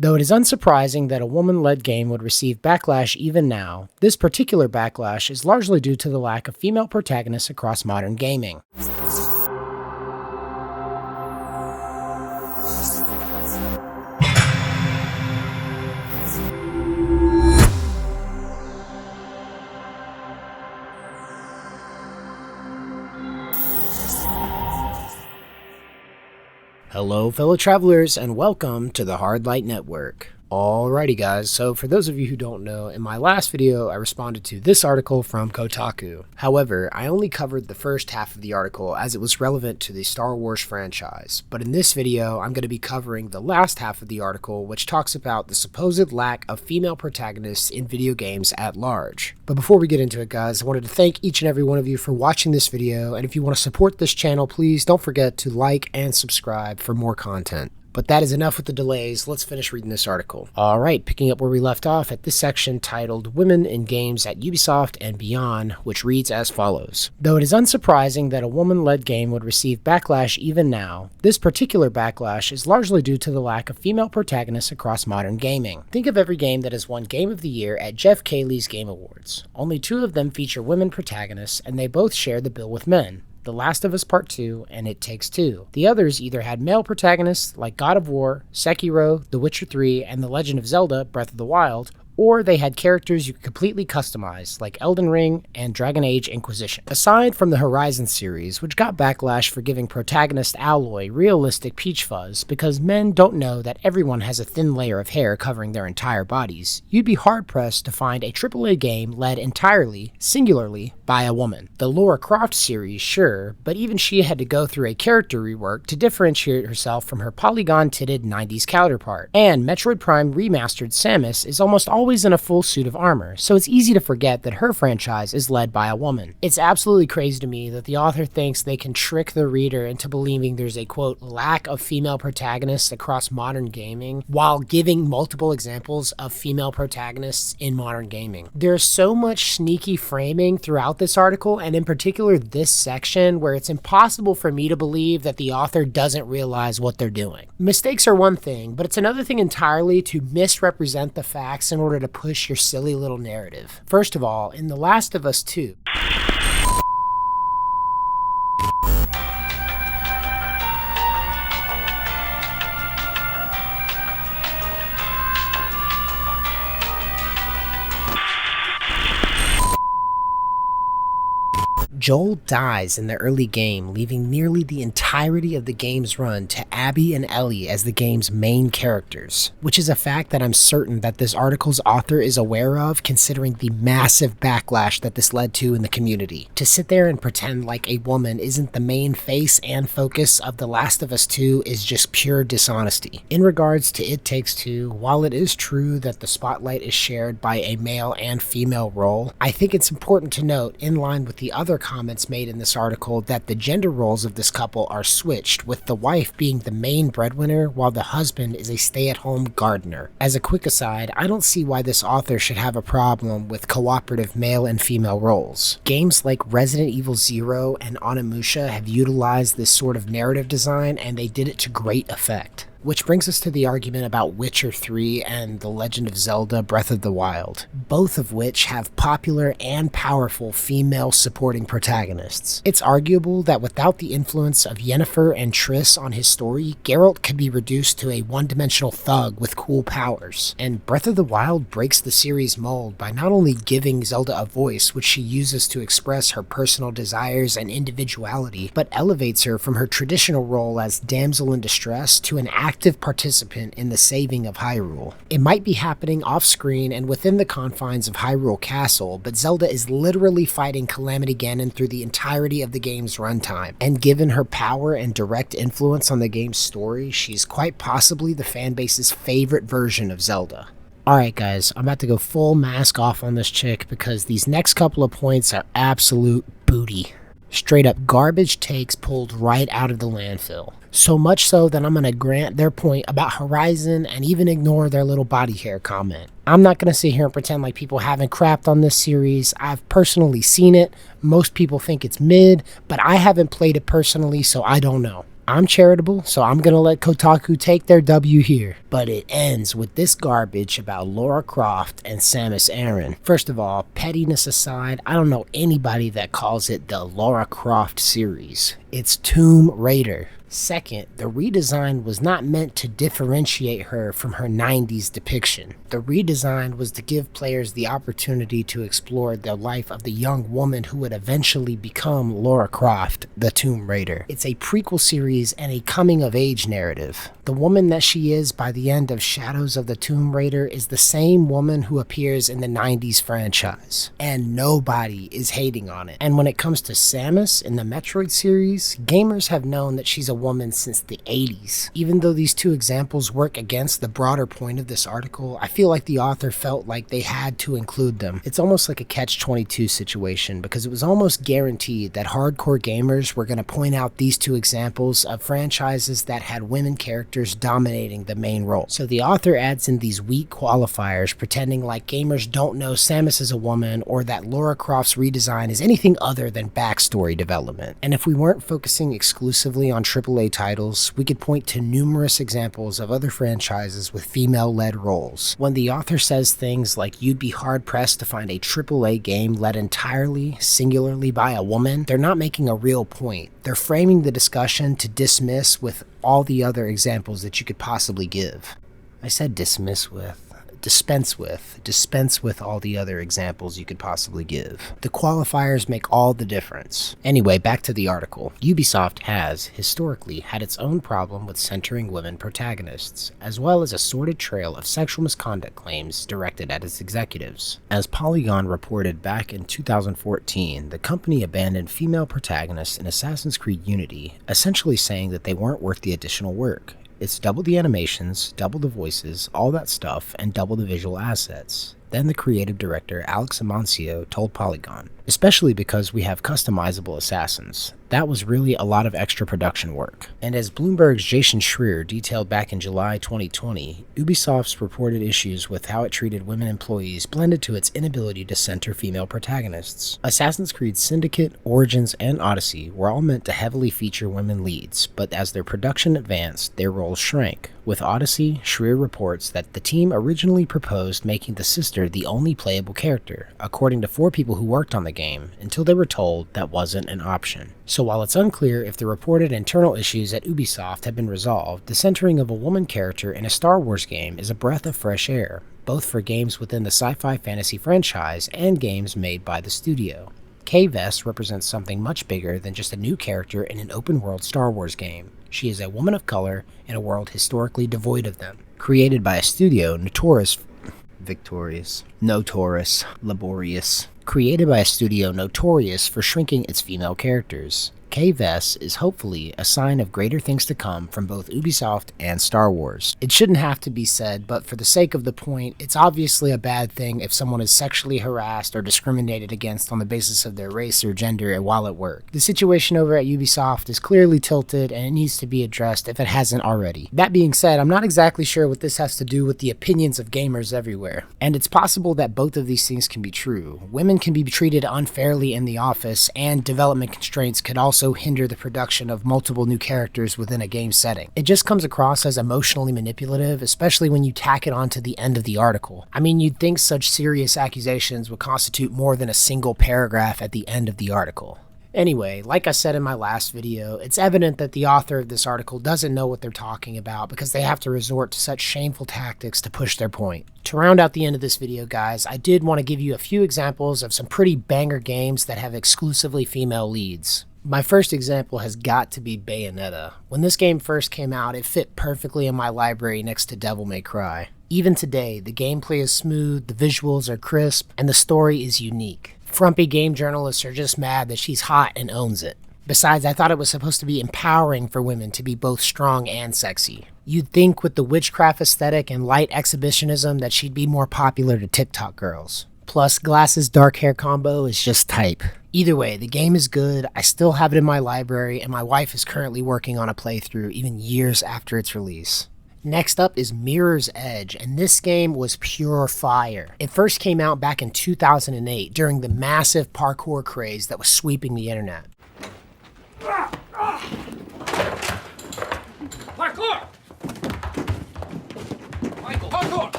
Though it is unsurprising that a woman-led game would receive backlash even now, this particular backlash is largely due to the lack of female protagonists across modern gaming. Hello fellow travelers and welcome to the Hard Light Network. Alrighty guys, so for those of you who don't know, in my last video I responded to this article from Kotaku. However, I only covered the first half of the article as it was relevant to the Star Wars franchise, but in this video I'm going to be covering the last half of the article, which talks about the supposed lack of female protagonists in video games at large. But before we get into it guys, I wanted to thank each and every one of you for watching this video, and if you want to support this channel, please don't forget to like and subscribe for more content. But that is enough with the delays, let's finish reading this article. Alright, picking up where we left off at this section titled Women in Games at Ubisoft and Beyond, which reads as follows. Though it is unsurprising that a woman-led game would receive backlash even now, this particular backlash is largely due to the lack of female protagonists across modern gaming. Think of every game that has won Game of the Year at Jeff Keighley's Game Awards. Only 2 of them feature women protagonists, and they both share the bill with men. The Last of Us Part 2, and It Takes Two. The others either had male protagonists like God of War, Sekiro, The Witcher 3, and The Legend of Zelda Breath of the Wild, or they had characters you could completely customize, like Elden Ring and Dragon Age Inquisition. Aside from the Horizon series, which got backlash for giving protagonist Aloy realistic peach fuzz because men don't know that everyone has a thin layer of hair covering their entire bodies, you'd be hard-pressed to find a AAA game led entirely, singularly, by a woman. The Lara Croft series, sure, but even she had to go through a character rework to differentiate herself from her polygon-titted 90s counterpart. And Metroid Prime Remastered Samus is almost always in a full suit of armor, so it's easy to forget that her franchise is led by a woman. It's absolutely crazy to me that the author thinks they can trick the reader into believing there's a quote lack of female protagonists across modern gaming while giving multiple examples of female protagonists in modern gaming. There's so much sneaky framing throughout this article, and in particular this section, where it's impossible for me to believe that the author doesn't realize what they're doing. Mistakes are one thing, but it's another thing entirely to misrepresent the facts in order to push your silly little narrative. First of all, in The Last of Us 2, Joel dies in the early game, leaving nearly the entirety of the game's run to Abby and Ellie as the game's main characters, which is a fact that I'm certain that this article's author is aware of, considering the massive backlash that this led to in the community. To sit there and pretend like a woman isn't the main face and focus of The Last of Us 2 is just pure dishonesty. In regards to It Takes Two, while it is true that the spotlight is shared by a male and female role, I think it's important to note, in line with the other comments made in this article, that the gender roles of this couple are switched, with the wife being the main breadwinner while the husband is a stay-at-home gardener. As a quick aside, I don't see why this author should have a problem with cooperative male and female roles. Games like Resident Evil 0 and Onimusha have utilized this sort of narrative design, and they did it to great effect. Which brings us to the argument about Witcher 3 and The Legend of Zelda Breath of the Wild, both of which have popular and powerful female supporting protagonists. It's arguable that without the influence of Yennefer and Triss on his story, Geralt could be reduced to a one-dimensional thug with cool powers. And Breath of the Wild breaks the series mold by not only giving Zelda a voice, which she uses to express her personal desires and individuality, but elevates her from her traditional role as damsel in distress to an active participant in the saving of Hyrule. It might be happening off-screen and within the confines of Hyrule Castle, but Zelda is literally fighting Calamity Ganon through the entirety of the game's runtime, and given her power and direct influence on the game's story, she's quite possibly the fanbase's favorite version of Zelda. Alright guys, I'm about to go full mask off on this chick because these next couple of points are absolute booty. Straight up garbage takes pulled right out of the landfill. So much so that I'm going to grant their point about Horizon and even ignore their little body hair comment. I'm not going to sit here and pretend like people haven't crapped on this series. I've personally seen it. Most people think it's mid, but I haven't played it personally, so I don't know. I'm charitable, so I'm gonna let Kotaku take their W here. But it ends with this garbage about Lara Croft and Samus Aran. First of all, pettiness aside, I don't know anybody that calls it the Lara Croft series. It's Tomb Raider. Second, the redesign was not meant to differentiate her from her 90s depiction. The redesign was to give players the opportunity to explore the life of the young woman who would eventually become Lara Croft, the Tomb Raider. It's a prequel series and a coming-of-age narrative. The woman that she is by the end of Shadows of the Tomb Raider is the same woman who appears in the 90s franchise, and nobody is hating on it. And when it comes to Samus in the Metroid series, gamers have known that she's a woman since the 80s. Even though these two examples work against the broader point of this article, I feel like the author felt like they had to include them. It's almost like a catch-22 situation, because it was almost guaranteed that hardcore gamers were going to point out these two examples of franchises that had women characters dominating the main role. So the author adds in these weak qualifiers, pretending like gamers don't know Samus is a woman or that Lara Croft's redesign is anything other than backstory development. And if we weren't focusing exclusively on AAA titles, we could point to numerous examples of other franchises with female-led roles. When the author says things like you'd be hard-pressed to find a AAA game led entirely, singularly by a woman, they're not making a real point. They're framing the discussion to dismiss with all the other examples that you could possibly give. I said dismiss with all the other examples you could possibly give. The qualifiers make all the difference. Anyway, back to the article. Ubisoft has, historically, had its own problem with centering women protagonists, as well as a sordid trail of sexual misconduct claims directed at its executives. As Polygon reported back in 2014, the company abandoned female protagonists in Assassin's Creed Unity, essentially saying that they weren't worth the additional work. It's double the animations, double the voices, all that stuff, and double the visual assets. Then the creative director Alex Amancio told Polygon, especially because we have customizable assassins. That was really a lot of extra production work. And as Bloomberg's Jason Schreier detailed back in July 2020, Ubisoft's reported issues with how it treated women employees blended to its inability to center female protagonists. Assassin's Creed Syndicate, Origins, and Odyssey were all meant to heavily feature women leads, but as their production advanced, their roles shrank. With Odyssey, Schreier reports that the team originally proposed making the sister the only playable character, according to 4 people who worked on the game, until they were told that wasn't an option. So while it's unclear if the reported internal issues at Ubisoft have been resolved, the centering of a woman character in a Star Wars game is a breath of fresh air, both for games within the sci-fi fantasy franchise and games made by the studio. K-Vess represents something much bigger than just a new character in an open-world Star Wars game. She is a woman of color in a world historically devoid of them. Created by a studio Created by a studio notorious for shrinking its female characters. K-Vess is hopefully a sign of greater things to come from both Ubisoft and Star Wars. It shouldn't have to be said, but for the sake of the point, it's obviously a bad thing if someone is sexually harassed or discriminated against on the basis of their race or gender while at work. The situation over at Ubisoft is clearly tilted and it needs to be addressed if it hasn't already. That being said, I'm not exactly sure what this has to do with the opinions of gamers everywhere. And it's possible that both of these things can be true. Women can be treated unfairly in the office, and development constraints could also hinder the production of multiple new characters within a game setting. It just comes across as emotionally manipulative, especially when you tack it on to the end of the article. I mean, you'd think such serious accusations would constitute more than a single paragraph at the end of the article. Anyway, like I said in my last video, it's evident that the author of this article doesn't know what they're talking about because they have to resort to such shameful tactics to push their point. To round out the end of this video, guys, I did want to give you a few examples of some pretty banger games that have exclusively female leads. My first example has got to be Bayonetta. When this game first came out, it fit perfectly in my library next to Devil May Cry. Even today, the gameplay is smooth, the visuals are crisp, and the story is unique. Frumpy game journalists are just mad that she's hot and owns it. Besides, I thought it was supposed to be empowering for women to be both strong and sexy. You'd think with the witchcraft aesthetic and light exhibitionism that she'd be more popular to TikTok girls. Plus, glasses dark hair combo is just type. Either way, the game is good, I still have it in my library, and my wife is currently working on a playthrough even years after its release. Next up is Mirror's Edge, and this game was pure fire. It first came out back in 2008 during the massive parkour craze that was sweeping the internet.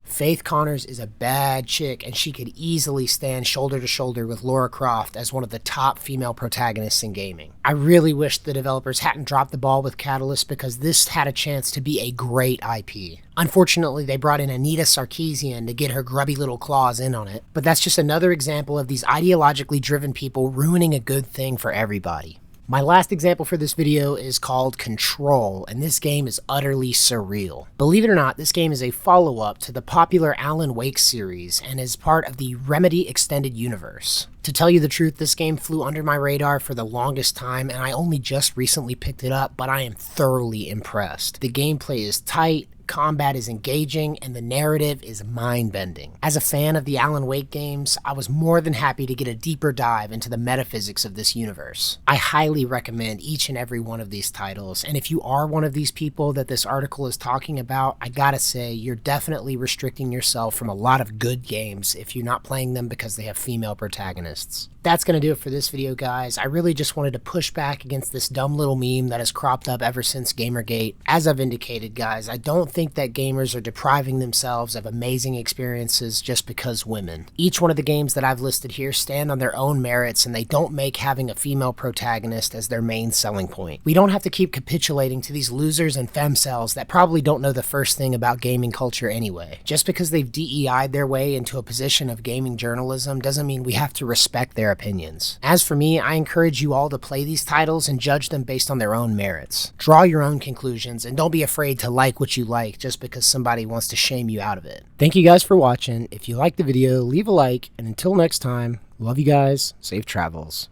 Faith Connors is a bad chick, and she could easily stand shoulder to shoulder with Lara Croft as one of the top female protagonists in gaming. I really wish the developers hadn't dropped the ball with Catalyst, because this had a chance to be a great IP. Unfortunately, they brought in Anita Sarkeesian to get her grubby little claws in on it, but that's just another example of these ideologically driven people ruining a good thing for everybody. My last example for this video is called Control, and this game is utterly surreal. Believe it or not, this game is a follow-up to the popular Alan Wake series and is part of the Remedy Extended Universe. To tell you the truth, this game flew under my radar for the longest time, and I only just recently picked it up, but I am thoroughly impressed. The gameplay is tight, combat is engaging, and the narrative is mind-bending. As a fan of the Alan Wake games, I was more than happy to get a deeper dive into the metaphysics of this universe. I highly recommend each and every one of these titles, and if you are one of these people that this article is talking about, I gotta say, you're definitely restricting yourself from a lot of good games if you're not playing them because they have female protagonists. That's going to do it for this video, guys. I really just wanted to push back against this dumb little meme that has cropped up ever since Gamergate. As I've indicated, guys, I don't think that gamers are depriving themselves of amazing experiences just because women. Each one of the games that I've listed here stand on their own merits, and they don't make having a female protagonist as their main selling point. We don't have to keep capitulating to these losers and femcels that probably don't know the first thing about gaming culture anyway. Just because they've DEI'd their way into a position of gaming journalism doesn't mean we have to respect their opinions. As for me, I encourage you all to play these titles and judge them based on their own merits. Draw your own conclusions, and don't be afraid to like what you like just because somebody wants to shame you out of it. Thank you guys for watching. If you liked the video, leave a like, and until next time, love you guys, safe travels.